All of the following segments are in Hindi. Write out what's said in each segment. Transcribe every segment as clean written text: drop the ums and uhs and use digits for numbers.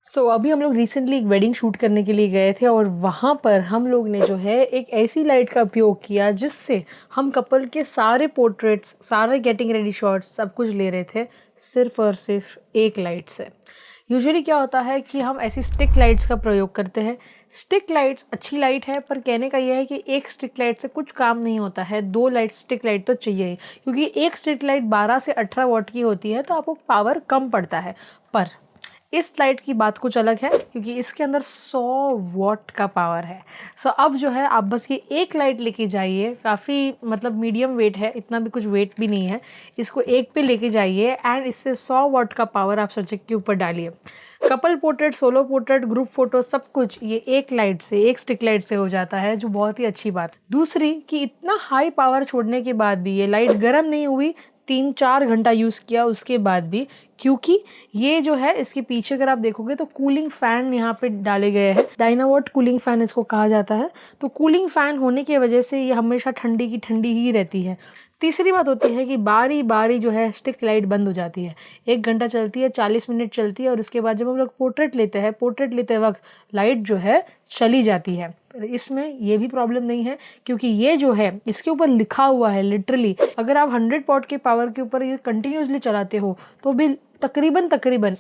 अभी हम लोग रिसेंटली एक वेडिंग शूट करने के लिए गए थे और वहाँ पर हम लोग ने जो है एक ऐसी लाइट का उपयोग किया जिससे हम कपल के सारे पोर्ट्रेट्स, सारे गेटिंग रेडी शॉट्स सब कुछ ले रहे थे सिर्फ और सिर्फ एक लाइट से। यूजुअली क्या होता है कि हम ऐसी स्टिक लाइट्स का प्रयोग करते हैं। स्टिक लाइट्स अच्छी लाइट है, पर कहने का यह है कि एक स्टिक लाइट से कुछ काम नहीं होता है, दो लाइट स्टिक लाइट तो चाहिए ही, क्योंकि एक स्टिक लाइट 12 से 18 वॉट की होती है तो आपको पावर कम पड़ता है। पर इस लाइट की बात कुछ अलग है क्योंकि इसके अंदर 100 वॉट का पावर है। अब जो है आप बस ये एक लाइट लेके जाइए, काफ़ी मतलब मीडियम वेट है, इतना भी कुछ वेट भी नहीं है। इसको एक पे लेके जाइए एंड इससे 100 वॉट का पावर आप सब्जेक्ट के ऊपर डालिए। Couple portrait, solo portrait, group photo सब कुछ ये एक लाइट से, एक स्टिक लाइट से हो जाता है, जो बहुत ही अच्छी बात। दूसरी कि इतना हाई पावर छोड़ने के बाद भी ये लाइट गर्म नहीं हुई, 3-4 घंटा यूज़ किया उसके बाद भी, क्योंकि ये जो है इसके पीछे अगर आप देखोगे तो कूलिंग फ़ैन यहाँ पे डाले गए हैं। डायनावॉट कूलिंग फ़ैन इसको कहा जाता है। तो कूलिंग फ़ैन होने की वजह से ये हमेशा ठंडी की ठंडी ही रहती है। तीसरी बात होती है कि बारी बारी जो है स्टिक लाइट बंद हो जाती है। 1 घंटा चलती है, 40 मिनट चलती है और उसके बाद जब हम लोग पोर्ट्रेट लेते हैं, पोर्ट्रेट लेते वक्त लाइट जो है चली जाती है। इसमें ये भी प्रॉब्लम नहीं है क्योंकि ये जो है इसके ऊपर लिखा हुआ है लिटरली, अगर आप 100 वॉट के पावर के ऊपर ये कंटिन्यूसली चलाते हो तो भी तकरीबन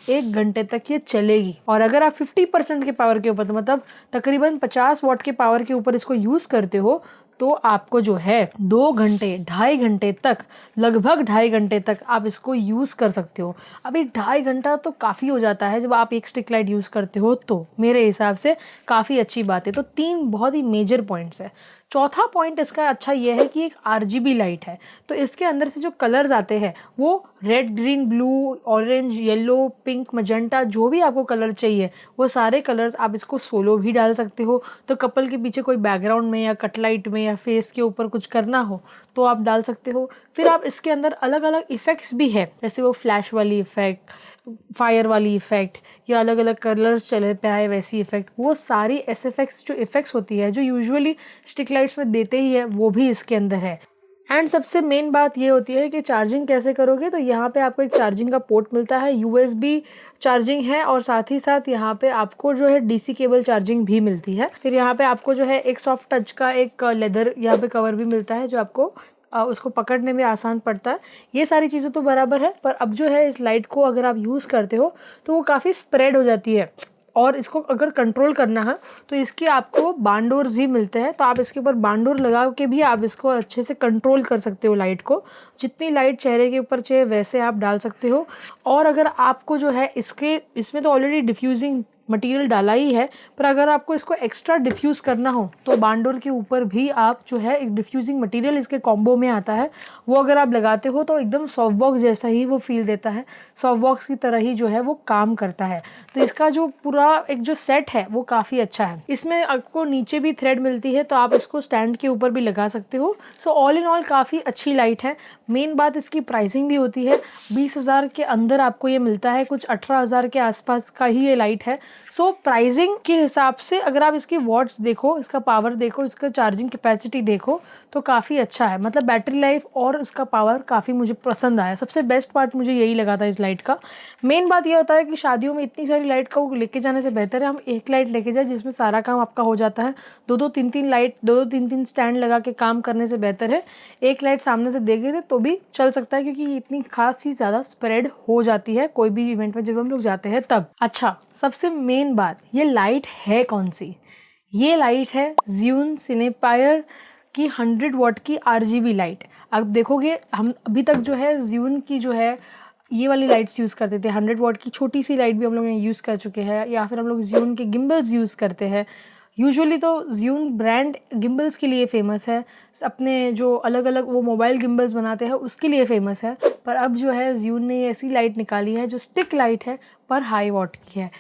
1 घंटे तक ये चलेगी। और अगर आप 50% के पावर के ऊपर, तो मतलब तकरीबन 50 वॉट के पावर के ऊपर इसको यूज़ करते हो, तो आपको जो है 2 घंटे, 2.5 घंटे तक, लगभग 2.5 घंटे तक आप इसको यूज़ कर सकते हो। अभी 2.5 घंटा तो काफ़ी हो जाता है जब आप एक स्टिक लाइट यूज़ करते हो, तो मेरे हिसाब से काफ़ी अच्छी बात है। तो 3 बहुत ही मेजर पॉइंट्स है। चौथा पॉइंट इसका अच्छा ये है कि एक RGB लाइट है, तो इसके अंदर से जो कलर्स आते हैं वो red, green, blue, orange, yellow, pink, magenta, जो भी आपको कलर चाहिए वो सारे कलर्स आप इसको सोलो भी डाल सकते हो। तो कपल के पीछे कोई बैकग्राउंड में या कट लाइट में या फेस के ऊपर कुछ करना हो तो आप डाल सकते हो। फिर आप इसके अंदर अलग अलग इफ़ेक्ट्स भी है, जैसे वो फ्लैश वाली इफ़ेक्ट, फायर वाली इफ़ेक्ट, या अलग अलग कलर्स चले पे आए वैसी इफ़ेक्ट, वो सारी SFX जो इफ़ेक्ट्स होती है जो यूजुअली स्टिक लाइट्स में देते ही है, वो भी इसके अंदर है। एंड सबसे मेन बात ये होती है कि चार्जिंग कैसे करोगे, तो यहाँ पे आपको एक चार्जिंग का पोर्ट मिलता है, USB चार्जिंग है, और साथ ही साथ यहाँ पे आपको जो है DC केबल चार्जिंग भी मिलती है। फिर यहाँ पे आपको जो है एक सॉफ्ट टच का एक लेदर यहाँ पे कवर भी मिलता है जो आपको उसको पकड़ने में आसान पड़ता है। ये सारी चीज़ें तो बराबर है, पर अब जो है इस लाइट को अगर आप यूज़ करते हो तो वो काफ़ी स्प्रेड हो जाती है, और इसको अगर कंट्रोल करना है तो इसके आपको बांडोर्स भी मिलते हैं, तो आप इसके ऊपर बांडोर लगा के भी आप इसको अच्छे से कंट्रोल कर सकते हो लाइट को। जितनी लाइट चेहरे के ऊपर चाहिए वैसे आप डाल सकते हो। और अगर आपको जो है इसमें तो ऑलरेडी डिफ्यूजिंग मटेरियल डाला ही है, पर अगर आपको इसको एक्स्ट्रा डिफ्यूज़ करना हो तो बांडोर के ऊपर भी आप जो है एक डिफ्यूजिंग मटेरियल इसके कॉम्बो में आता है, वो अगर आप लगाते हो तो एकदम सॉफ्ट बॉक्स जैसा ही वो फील देता है, सॉफ्ट बॉक्स की तरह ही जो है वो काम करता है। तो इसका जो पूरा एक जो सेट है वो काफ़ी अच्छा है। इसमें आपको नीचे भी थ्रेड मिलती है तो आप इसको स्टैंड के ऊपर भी लगा सकते हो। ऑल इन ऑल काफ़ी अच्छी लाइट है। मेन बात इसकी प्राइसिंग भी होती है, 20,000 के अंदर आपको ये मिलता है, कुछ 18,000 के आसपास का ही ये लाइट है। प्राइसिंग के हिसाब से अगर आप इसकी वॉट्स देखो, इसका पावर देखो, इसका चार्जिंग कैपेसिटी देखो तो काफ़ी अच्छा है। मतलब बैटरी लाइफ और इसका पावर काफ़ी मुझे पसंद आया। सबसे बेस्ट पार्ट मुझे यही लगा था इस लाइट का। मेन बात ये होता है कि शादियों में इतनी सारी लाइट को लेके जाने से बेहतर है हम एक लाइट लेके जाए जिसमें सारा काम आपका हो जाता है। 2-2, 3-3 लाइट, 2-2, 3-3 स्टैंड लगा के काम करने से बेहतर है एक लाइट सामने से दे गए तो भी चल सकता है, क्योंकि इतनी खास ही ज़्यादा स्प्रेड हो जाती है कोई भी इवेंट में जब हम लोग जाते हैं तब। अच्छा, सबसे मेन बात, ये लाइट है कौन सी? ये लाइट है ज़्यून सिनेपायर की 100 वॉट की RGB लाइट। अब देखोगे हम अभी तक जो है ज़्यून की जो है ये वाली लाइट्स यूज़ करते थे, 100 वॉट की छोटी सी लाइट भी हम लोग ने यूज़ कर चुके हैं, या फिर हम लोग ज़्यून के गिम्बल्स यूज़ करते हैं। यूजुअली तो ज़्यून ब्रांड गिम्बल्स के लिए फ़ेमस है, अपने जो अलग अलग वो मोबाइल गिम्बल्स बनाते हैं उसके लिए फ़ेमस है। पर अब जो है ज़्यून ने ऐसी लाइट निकाली है जो स्टिक लाइट है पर हाई वॉट की है।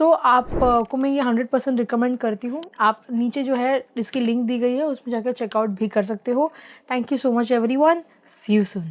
आप को मैं ये 100% रिकमेंड करती हूँ। आप नीचे जो है इसकी लिंक दी गई है उसमें जाकर चेकआउट भी कर सकते हो। Thank you so much everyone, see you soon.